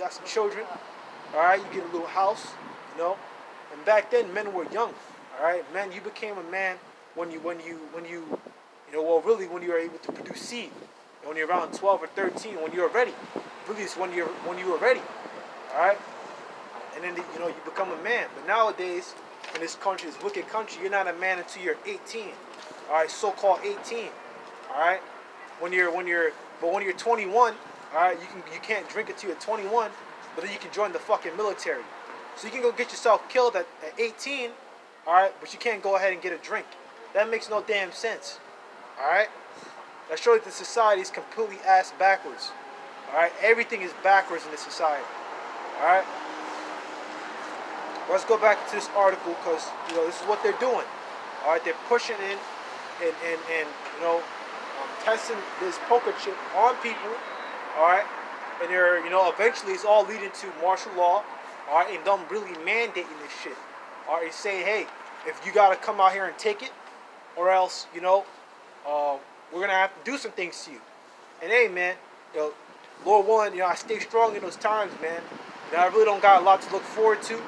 got some children. All right, you get a little house, you know. And back then, men were young. All right, men, you became a man well, really when you were able to produce seed. When you're around 12 or 13, when you're ready. Really, it's when you were ready. All right, and then you become a man. But nowadays, in this country, this wicked country, you're not a man until you're 18. All right, so-called 18. All right, when you're 21, all right, you can't drink until you're 21, but then you can join the fucking military. So you can go get yourself killed at 18, all right, but you can't go ahead and get a drink. That makes no damn sense. All right, that shows that the society is completely ass backwards. All right, everything is backwards in this society. All right. Let's go back to this article because this is what they're doing. All right, they're pushing in and testing this poker chip on people. All right, and they're eventually it's all leading to martial law. All right, and them really mandating this shit. All right, saying, hey, if you gotta come out here and take it, or else we're gonna have to do some things to you. And hey, man, Lord one, I stay strong in those times, man. I really don't got a lot to look forward to.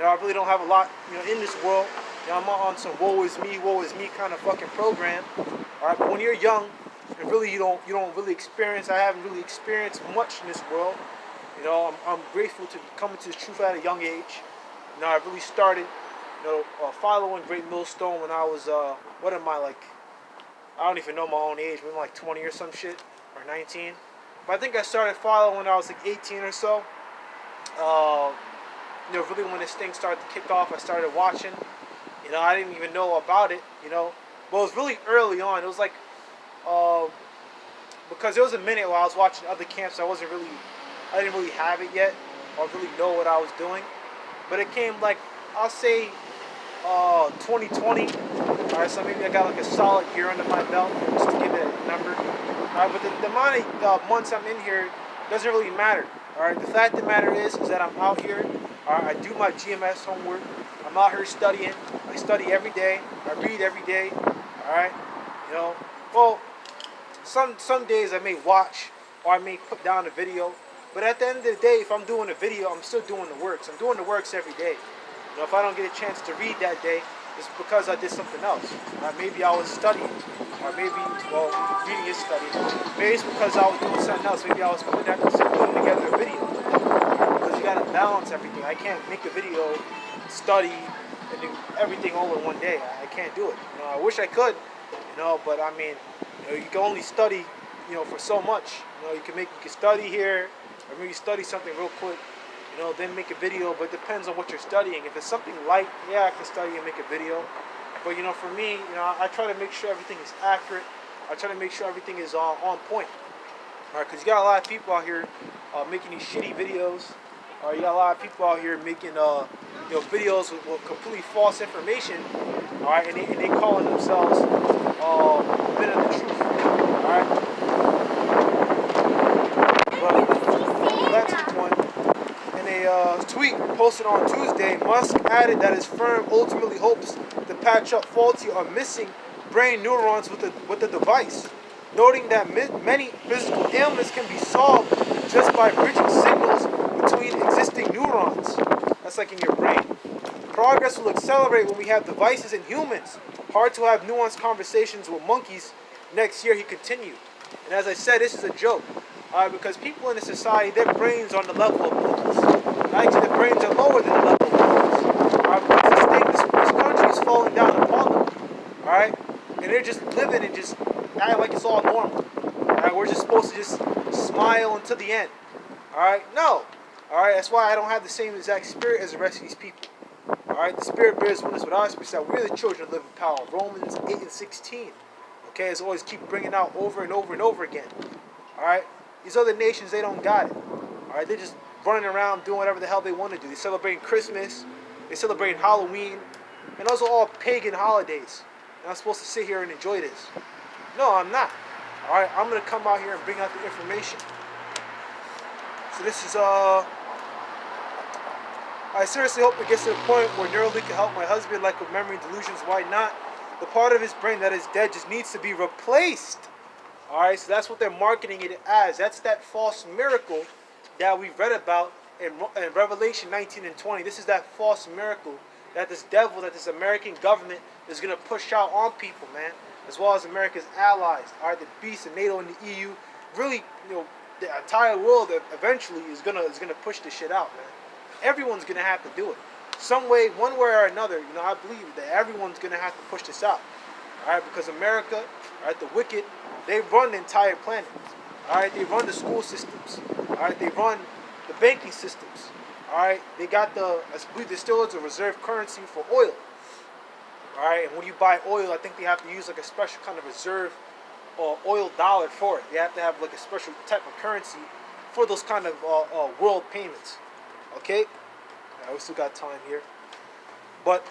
I really don't have a lot, in this world. I'm on some woe is me kind of fucking program. All right, but when you're young, and really you don't really experience. I haven't really experienced much in this world. I'm grateful to be coming to the truth at a young age. I really started, following Great Millstone when I was, what am I like? I don't even know my own age. Maybe like 20 or some shit, or 19. But I think I started following when I was like 18 or so. Really when this thing started to kick off, I started watching. I didn't even know about it, but it was really early on. It was like, because there was a minute where I was watching other camps, I didn't really have it yet, or really know what I was doing. But it came like, I'll say, 2020. All right, so maybe I got like a solid year under my belt, just to give it a number. All right, but the amount of months I'm in here doesn't really matter. All right, the fact of the matter is that I'm out here. All right, I do my GMS homework. I'm out here studying. I study every day. I read every day. All right, well, some days I may watch or I may put down a video. But at the end of the day, if I'm doing a video, I'm still doing the works. I'm doing the works every day. If I don't get a chance to read that day, it's because I did something else. Maybe I was studying, or maybe, reading is studying. Maybe it's because I was doing something else. Maybe I was putting together a video. Because you gotta balance everything. I can't make a video, study, and do everything all in one day. I can't do it. I wish I could, but I mean, you can only study, for so much. You can study here, or maybe study something real quick. Then make a video, but it depends on what you're studying. If it's something light, yeah, I can study and make a video. But for me, I try to make sure everything is accurate. I try to make sure everything is on point. All right, because you got a lot of people out here making these shitty videos. You got a lot of people out here making videos with completely false information. All right, and they calling themselves men of the truth. All right, but that's the one. A tweet posted on Tuesday, Musk added that his firm ultimately hopes to patch up faulty or missing brain neurons with the device, noting that many physical ailments can be solved just by bridging signals between existing neurons. That's like in your brain. Progress will accelerate when we have devices in humans. Hard to have nuanced conversations with monkeys next year, he continued. And as I said, this is a joke. Because people in the society, their brains are on the level of monkeys. Actually, their brains are lower than the level of monkeys. Because this country is falling down upon them. Alright? And they're just living and just acting like it's all normal. Alright? We're just supposed to just smile until the end. Alright? No. Alright? That's why I don't have the same exact spirit as the rest of these people. Alright? The spirit bears witness with our spirit that we're the children of living power. Romans 8:16. Okay? It's always keep bringing out over and over and over again. Alright? These other nations, they don't got it. Alright, they're just running around doing whatever the hell they want to do. They're celebrating Christmas, they're celebrating Halloween, and those are all pagan holidays. And I'm supposed to sit here and enjoy this. No, I'm not. Alright, I'm going to come out here and bring out the information. So this is, I seriously hope it gets to the point where Neuralink can help my husband, like with memory delusions. Why not? The part of his brain that is dead just needs to be replaced. Alright, so that's what they're marketing it as. That's that false miracle that we read about in Revelation 19 and 20. This is that false miracle that this devil, that this American government is going to push out on people, man, as well as America's allies. All right, the beast, the NATO, and the EU. Really, the entire world eventually is gonna push this shit out, man. Everyone's gonna have to do it, some way, one way or another. I believe that everyone's gonna have to push this out. All right, because America, all right, the wicked, they run the entire planet. All right, they run the school systems. All right, they run the banking systems. All right, they got I believe there still is a reserve currency for oil. All right, and when you buy oil, I think they have to use like a special kind of reserve or oil dollar for it. You have to have like a special type of currency for those kind of world payments. Okay, we still got time here, but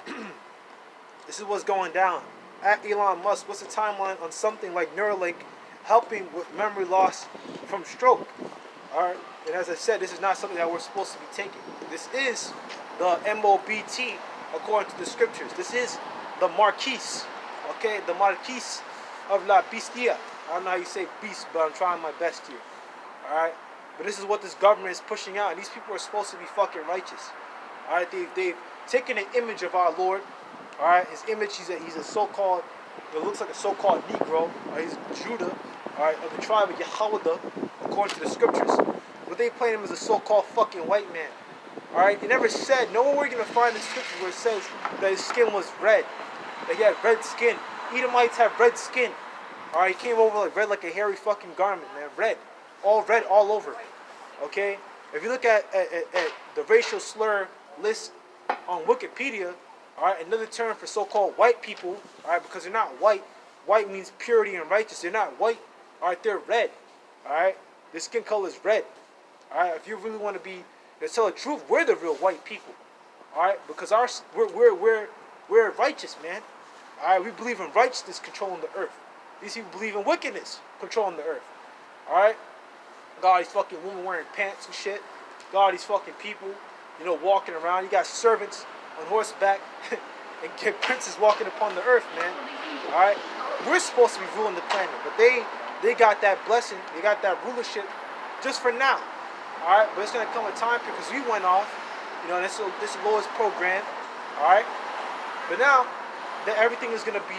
this is what's going down. At Elon Musk, what's the timeline on something like Neuralink helping with memory loss from stroke? All right, and as I said, this is not something that we're supposed to be taking. This is the MOBT according to the scriptures. This is the Marquise, okay, the Marquise of La Bestia. I don't know how you say beast, but I'm trying my best here. All right, but this is what this government is pushing out, and these people are supposed to be fucking righteous. All right, they've taken an image of our Lord. All right, his image, he's a so-called, it looks like a so-called Negro. He's Judah, all right, of the tribe of Yahweh, according to the scriptures. But they play him as a so-called fucking white man. All right, they never said, nowhere we're going to find in the scriptures where it says that his skin was red, that he had red skin. Edomites have red skin. All right, he came over like red like a hairy fucking garment, man. Red all over. Okay, if you look at the racial slur list on Wikipedia, all right, another term for so-called white people, all right, because they're not white. White means purity and righteous. They're not white. All right, they're red. All right, their skin color is red. All right, if you really want to tell the truth, we're the real white people. All right, because we're righteous, man. All right, we believe in righteousness controlling the earth. These people believe in wickedness controlling the earth. All right, God, these fucking women wearing pants and shit. God, these fucking people, walking around. You got servants on horseback and princes walking upon the earth, man. All right, we're supposed to be ruling the planet, but they got that blessing, they got that rulership just for now. All right, but it's gonna come a time because we went off, this lowest program. All right, but now that everything is gonna be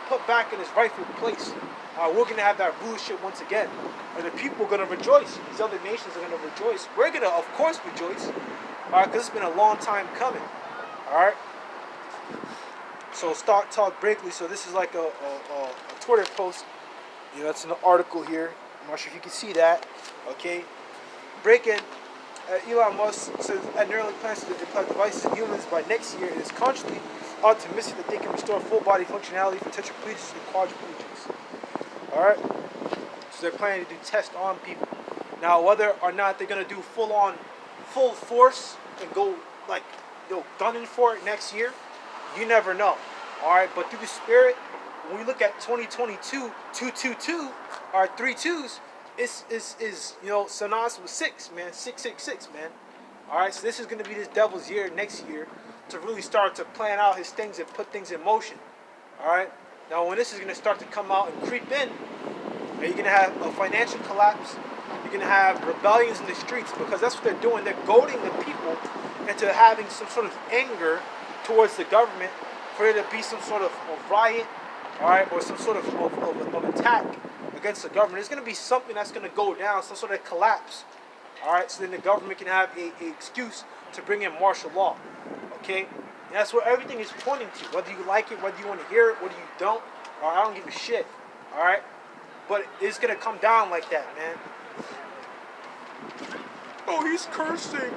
put back in its rightful place, we're gonna have that rulership once again, and the people are gonna rejoice. These other nations are gonna rejoice. We're gonna, of course, rejoice. All right, because it's been a long time coming. All right. So Stock Talk Breakley. So this is like a Twitter post. It's an article here. I'm not sure if you can see that. Okay. Breaking. Elon Musk says at Neuralink plans to deploy devices in humans by next year. It is consciously optimistic that they can restore full body functionality for tetraplegics and quadriplegics. All right. So they're planning to do tests on people. Now, whether or not they're gonna do full force and go like gunning for it next year, you never know. All right, but through the spirit, when we look at 2022, 222, or 3 2s, is synonymous with 6, man, 666, man. All right, so this is going to be this devil's year next year to really start to plan out his things and put things in motion. All right, now when this is going to start to come out and creep in, you're going to have a financial collapse. You're going to have rebellions in the streets because that's what they're doing. They're goading the people into having some sort of anger towards the government for there to be some sort of riot, all right, or some sort of attack against the government. There's going to be something that's going to go down, some sort of collapse, all right, so then the government can have a excuse to bring in martial law, okay? And that's what everything is pointing to, whether you like it, whether you want to hear it, whether you don't, all right, I don't give a shit, all right? But it's going to come down like that, man. Oh, he's cursing.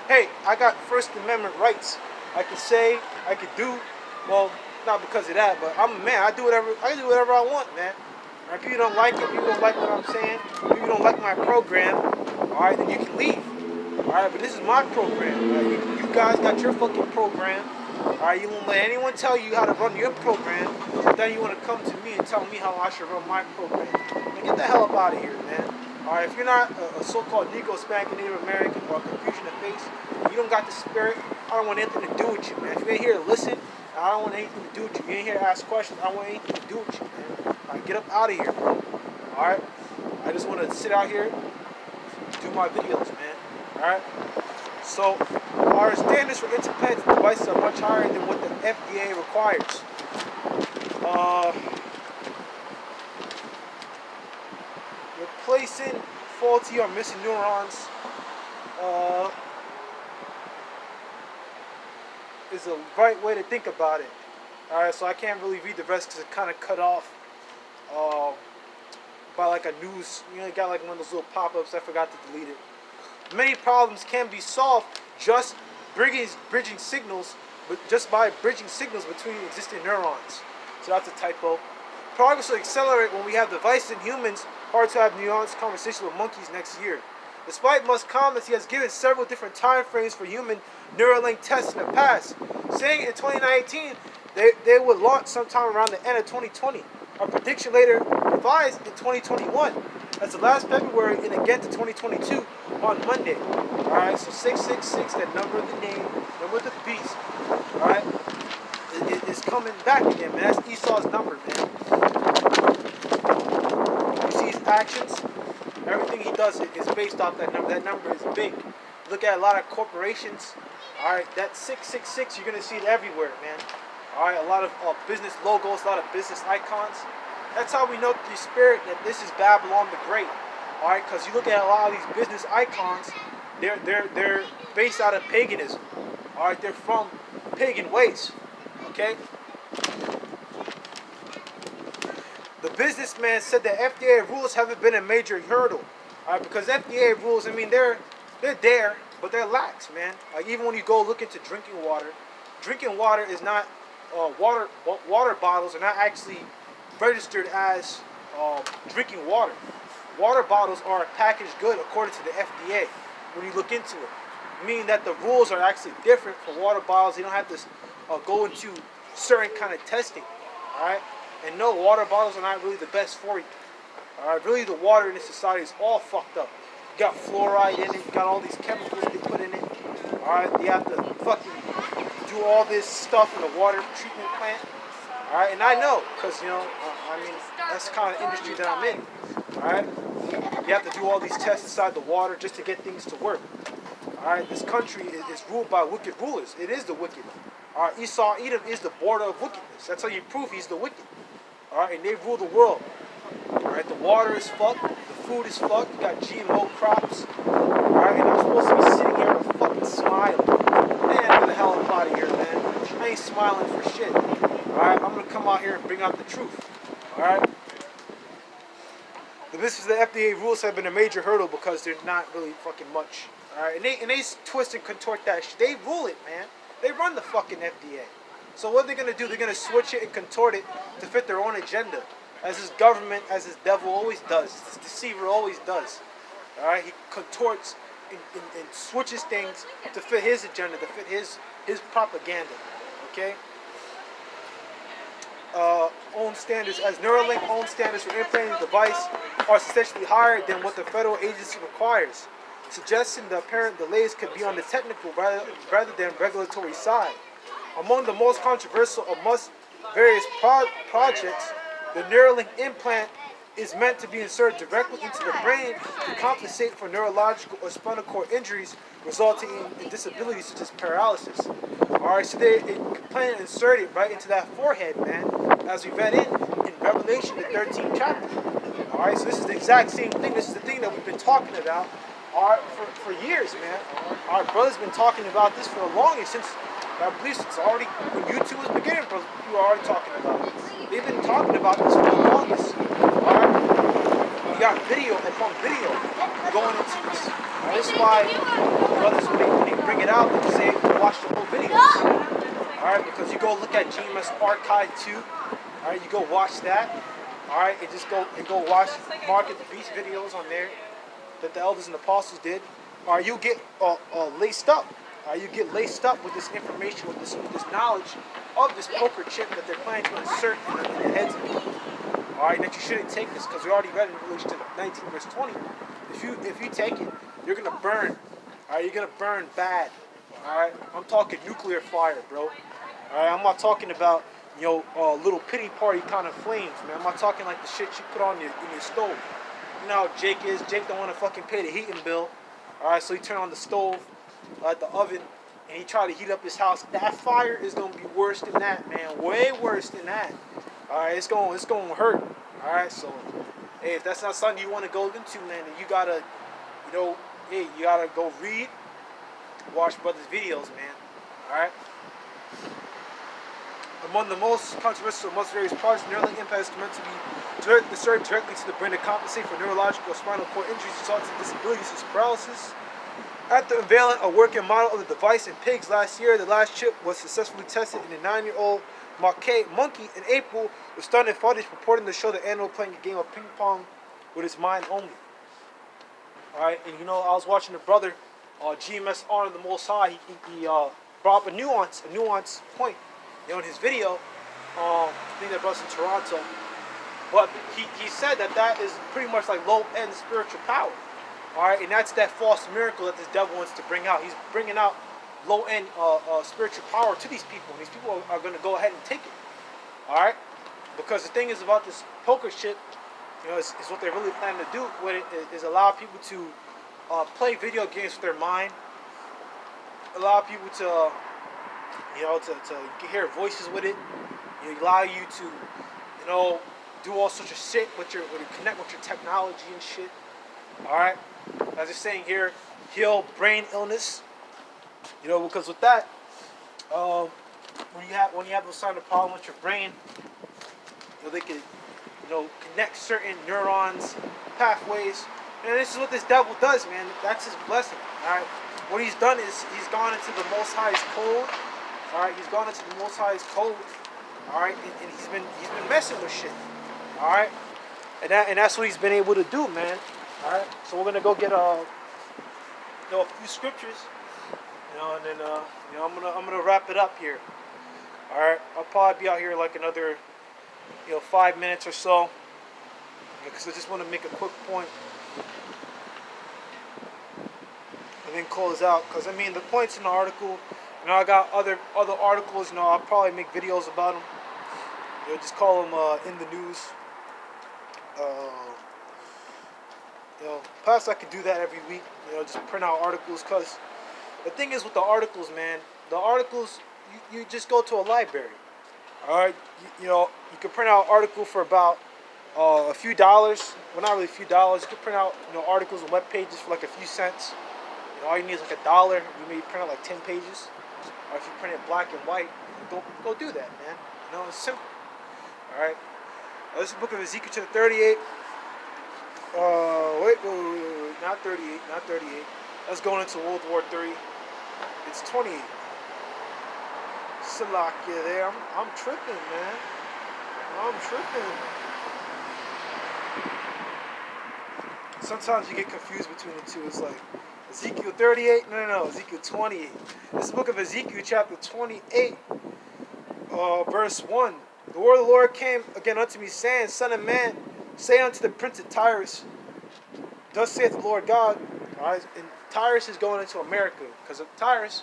Hey, I got First Amendment rights. I can say, I can do. Well, not because of that, but I'm a man. I can do whatever I want, man. If you don't like it, people don't like what I'm saying, if you don't like my program, all right, then you can leave. All right, but this is my program. Right? You guys got your fucking program. All right, you won't let anyone tell you how to run your program. But then you want to come to me and tell me how I should run my program. Now get the hell up out of here, man. All right, if you're not a so-called Negro, Hispanic, Native American, or confusion of face, you don't got the spirit, I don't want anything to do with you, man. If you ain't here to listen, I don't want anything to do with you. You ain't here to ask questions, I don't want anything to do with you, man. All right, get up out of here, bro. All right? I just want to sit out here do my videos, man. Alright? So, our standards for implanted devices are much higher than what the FDA requires. Replacing faulty or missing neurons is the right way to think about it. Alright, so I can't really read the rest because it's kind of cut off by like a news. You know, you got like one of those little pop-ups. I forgot to delete it. Many problems can be solved just bridging signals, but just by bridging signals between existing neurons. So that's a typo. Progress will accelerate when we have devices in humans. Hard to have nuanced conversation with monkeys next year. Despite Musk's comments, he has given several different time frames for human Neuralink tests in the past, saying in 2019 they would launch sometime around the end of 2020. A prediction later revised in 2021. That's the last February and again to 2022 on Monday. Alright, so 666, that number of the name, number of the beast. Alright, it's coming back again, man. That's Esau's number, man. You see his actions, everything he does is based off that number. That number is big. Look at a lot of corporations. Alright, that 666, you're going to see it everywhere, man. Alright, a lot of business logos, a lot of business icons. That's how we know through spirit that this is Babylon the Great. Alright, because you look at a lot of these business icons, they're based out of paganism. Alright, they're from pagan ways. Okay? The businessman said that FDA rules haven't been a major hurdle. Alright, because FDA rules, I mean, they're there, but they're lax, man. Like, even when you go look into drinking water is not, water bottles are not actually registered as drinking water. Water bottles are a packaged good according to the FDA when you look into it. Meaning that the rules are actually different for water bottles. You don't have to go into certain kind of testing. Alright? And no, water bottles are not really the best for you. Alright? Really, the water in this society is all fucked up. You got fluoride in it. You got all these chemicals they put in it. Alright? You have to fucking do all this stuff in the water treatment plant. Alright? And I know, because, you know, I mean, that's the kind of industry that I'm in. Alright? You have to do all these tests inside the water just to get things to work. Alright? This country is ruled by wicked rulers. It is the wicked. Alright? Esau, Edom is the border of wickedness. That's how you prove he's the wicked. Alright? And they rule the world. Alright? The water is fucked. The food is fucked. You got GMO crops. Alright? And I'm supposed to be sitting here with a fucking smile. Man, get the hell up out of here, man. I ain't smiling for shit. Alright? I'm gonna come out here and bring out the truth. Alright? The business of the FDA rules have been a major hurdle because they're not really fucking much. Alright? And they twist and contort that shit. They rule it, man. They run the fucking FDA. So what are they gonna do? They're gonna switch it and contort it to fit their own agenda. As this government, as this devil always does. This deceiver always does. Alright? He contorts and switches things to fit his agenda, to fit his propaganda. Okay? Own standards, as Neuralink own standards for implanting the device are substantially higher than what the federal agency requires, suggesting the apparent delays could be on the technical rather than regulatory side. Among the most controversial of most various projects, the Neuralink implant is meant to be inserted directly into the brain to compensate for neurological or spinal cord injuries resulting in disabilities such as paralysis. Alright, so they plan to insert it right into that forehead, man, as we read in Revelation, the 13th chapter. Alright, so this is the exact same thing. This is the thing that we've been talking about for years, man. Our brother's been talking about this for the longest, since, I believe it's already, when YouTube was beginning, brothers, we were already talking about it. They've been talking about this for the longest. Alright? We got video upon video going into this. That's why brothers, when they bring it out, they say, watch the whole video. Alright, because you go look at GMS Archive 2. Alright, you go watch that. Alright, and go watch Mark at the Beast videos on there that the elders and apostles did. Alright, you get laced up. You get laced up with this information, with this knowledge of this poker chip that they're planning to insert in the heads of people. Alright, that you shouldn't take this, because we already read in Revelation 19 verse 20. If you take it, you're gonna burn. Alright, you're gonna burn bad. Alright, I'm talking nuclear fire, bro. Alright, I'm not talking about, you know, little pity party kind of flames, man. I'm not talking like the shit you put on in your stove. You know how Jake is. Jake don't want to fucking pay the heating bill. All right, so he turned on the stove, the oven, and he tried to heat up his house. That fire is gonna be worse than that, man. Way worse than that. All right, it's gonna hurt. All right, so hey, if that's not something you want to go into, man, then you gotta, you know, hey, you gotta go read, watch brothers' videos, man. All right. Among the most controversial, most various parts, Neuralink implant is meant to be inserted directly to the brain to compensate for neurological or spinal cord injuries resulting in disabilities and paralysis. After unveiling a working model of the device in pigs last year, the last chip was successfully tested in a 9-year-old monkey in April, with stunning footage purporting to show the animal playing a game of ping pong with its mind only. Alright, and you know, I was watching the brother, GMS Honor the Most High, he brought up a nuance point, you know, in his video. I think that brother's in Toronto. But he said that is pretty much like low-end spiritual power. Alright, and that's that false miracle that this devil wants to bring out. He's bringing out low-end spiritual power to these people, and these people are going to go ahead and take it. Alright? Because the thing is about this poker shit, you know, is what they're really planning to do with it is allow people to play video games with their mind, allow people to, you know, to hear voices with it, you know, allow you to, you know, do all sorts of shit with your connect with your technology and shit. Alright? As it's saying here, heal brain illness. You know, because with that, when you have those kind of problem with your brain, you know, they can, you know, connect certain neurons, pathways. And this is what this devil does, man. That's his blessing. Alright? What he's done is he's gone into the Most High's code. Alright, he's gone into the Most High's code. Alright, and he's been messing with shit. Alright? And that's what he's been able to do, man. Alright, so we're gonna go get a few scriptures, you know, and then you know, I'm gonna wrap it up here. Alright, I'll probably be out here like another, you know, 5 minutes or so, because I just want to make a quick point and then close out. Because I mean, the points in the article, you know, I got other articles, you know, I'll probably make videos about them. You know, just call them in the news. You know, perhaps I could do that every week. You know, just print out articles. Because the thing is with the articles, man, the articles, you just go to a library. Alright, you know, you can print out an article for about a few dollars. Well, not really a few dollars. You can print out, you know, articles and web pages for like a few cents. You know, all you need is like $1. You may print out like 10 pages. Or if you print it black and white, go do that, man. You know, it's simple. Alright. This is the book of Ezekiel chapter 38. Wait, not 38, not 38. That's going into World War III. It's 28. Salakia there. I'm tripping, man. I'm tripping. Sometimes you get confused between the two. It's like Ezekiel 38. No. Ezekiel 28. This is the book of Ezekiel chapter 28, verse 1. The word of the Lord came again unto me, saying, Son of man, say unto the prince of Tyrus, thus saith the Lord God. Alright, and Tyrus is going into America, because Tyrus,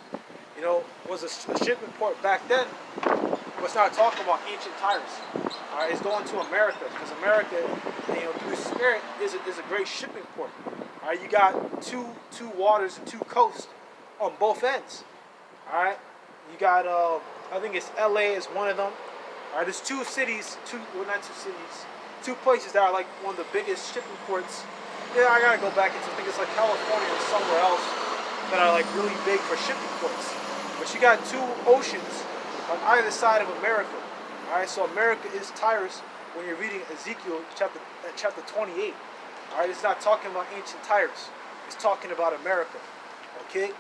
you know, was a shipping port back then. But it's not talking about ancient Tyrus. Alright, it's going to America, because America, you know, through the Spirit, is a great shipping port. Alright, you got two waters and two coasts on both ends. Alright, you got I think it's LA is one of them. Alright, there's two cities, two places that are like one of the biggest shipping ports. Yeah, I gotta go back into, I think it's like California or somewhere else that are like really big for shipping ports. But you got two oceans on either side of America. Alright, so America is Tyrus when you're reading Ezekiel chapter 28. Alright, it's not talking about ancient Tyrus. It's talking about America. Okay?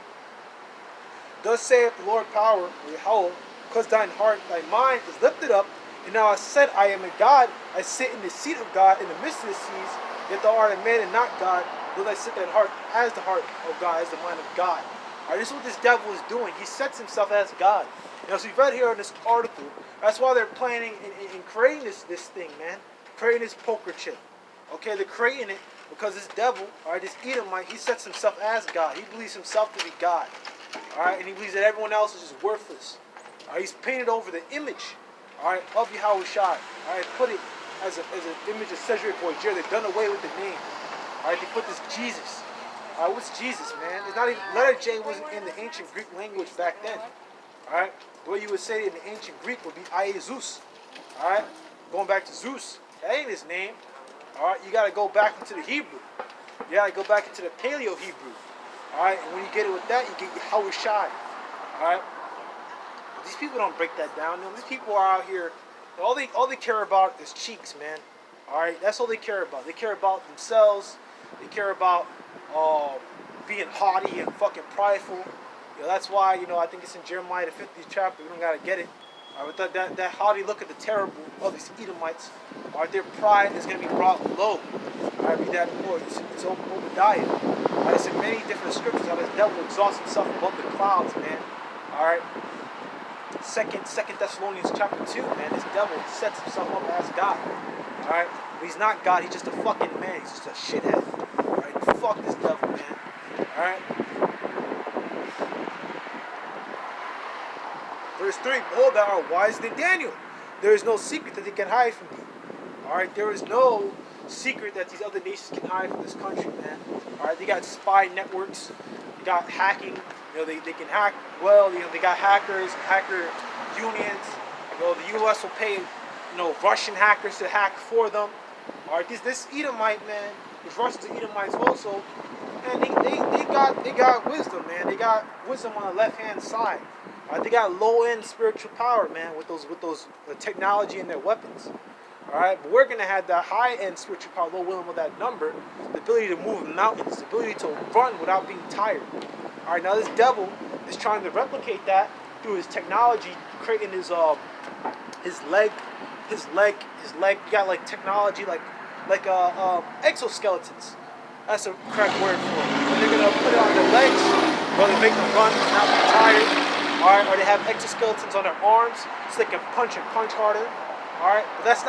Thus saith the Lord power, or Yahweh, because thine heart, thy mind is lifted up, and now I said, I am a God, I sit in the seat of God in the midst of the seas, yet thou art a man and not God, though I sit that heart as the heart of God, as the mind of God. Alright, this is what this devil is doing. He sets himself as God. Now, so you've read here in this article, that's why they're planning in creating this thing, man. Creating this poker chip. Okay, they're creating it because this devil, alright, this Edomite, he sets himself as God. He believes himself to be God. Alright, and he believes that everyone else is just worthless. Alright, he's painted over the image, alright, of Yahweh Shai. Alright, put it as an image of Cedric Boy Jerry. They've done away with the name. All right, they put this Jesus. All right, what's Jesus, man? It's not even letter J wasn't in the ancient Greek language back then. All right, the way you would say it in the ancient Greek would be Iesus. All right, going back to Zeus, that ain't his name. All right, you got to go back into the Hebrew. You got to go back into the Paleo Hebrew. All right, and when you get it with that, you get Yahweh Shai. All right, these people don't break that down. You know, these people are out here. All they care about is cheeks, man. All right, that's all they care about. They care about themselves. They care about being haughty and fucking prideful. You know, that's why, you know, I think it's in Jeremiah the 50th chapter. We don't gotta get it. All right, but that haughty look at the terrible of these Edomites. All right, their pride is gonna be brought low. All right, read that more. It's Obadiah. All right, it's in many different scriptures how this devil exalts himself above the clouds, man. All right. Second Thessalonians chapter 2, man. This devil sets himself up as God. All right, but he's not God. He's just a fucking man. He's just a shithead. All right, fuck this devil, man. All right. Verse 3, behold, thou art wiser than Daniel. There is no secret that they can hide from thee. All right, there is no secret that these other nations can hide from this country, man. All right, they got spy networks. They got hacking. You know, they can hack well. You know, they got hackers, hacker unions. You know, the U.S. will pay, you know, Russian hackers to hack for them. All right, this Edomite, man, these Russians and Edomites also, man, they got wisdom, man. They got wisdom on the left hand side. All right, they got low end spiritual power, man, with those technology and their weapons. All right, but we're gonna have that high end spiritual power, low willing with that number, the ability to move mountains, the ability to run without being tired. All right, now this devil is trying to replicate that through his technology, creating his leg. You got like technology, like exoskeletons. That's the correct word for it. And they're gonna put it on their legs, or they make them run, not be tired. All right, or they have exoskeletons on their arms so they can punch harder. All right, but that's not